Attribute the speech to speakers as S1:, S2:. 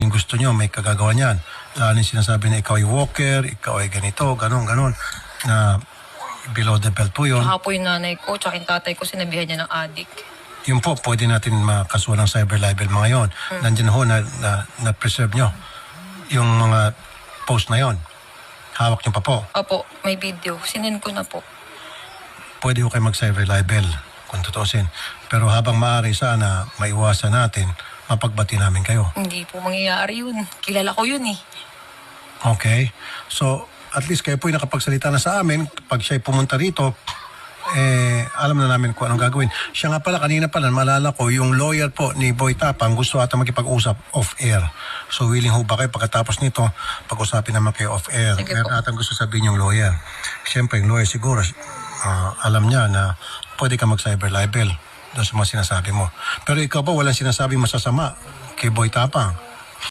S1: pwedeng gusto nyo, may kagagawa niyan. Lalo yung sinasabi na ikaw ay walker, ikaw ay ganito, ganon, na below the belt po yun.
S2: Tsaka po yung nanay ko, tsaka yung tatay ko, sinabihan niya ng adik.
S1: Yun po, pwede natin makasuhan ng cyber libel mga yon. Nandiyan ho na preserve nyo yung mga post na yon. Hawak nyo pa po.
S2: Opo, may video. Sinin ko na po.
S1: Pwede ho kayo mag-cyber libel kung tutusin. Pero habang maaari sana maiwasan natin, mapagbati namin kayo.
S2: Hindi po mangyayari yun. Kilala ko yun eh.
S1: Okay? So, at least kayo po yung nakapagsalita na sa amin. Pag siya'y pumunta rito, alam na namin kung anong gagawin. Siya nga pala, kanina pala, malala ko, yung lawyer po ni Boy Tapang gusto ata makipag-usap off-air. So, willing ho ba kayo pagkatapos nito, pag-usapin naman kayo off-air?
S2: Sige
S1: Meron
S2: po.
S1: atang gusto sabihin yung lawyer. Siyempre, yung lawyer siguro, alam niya na pwede ka mag-cyber libel doon sa mga sinasabi mo. Pero ikaw ba walang sinasabi masasama kay Boy Tapang?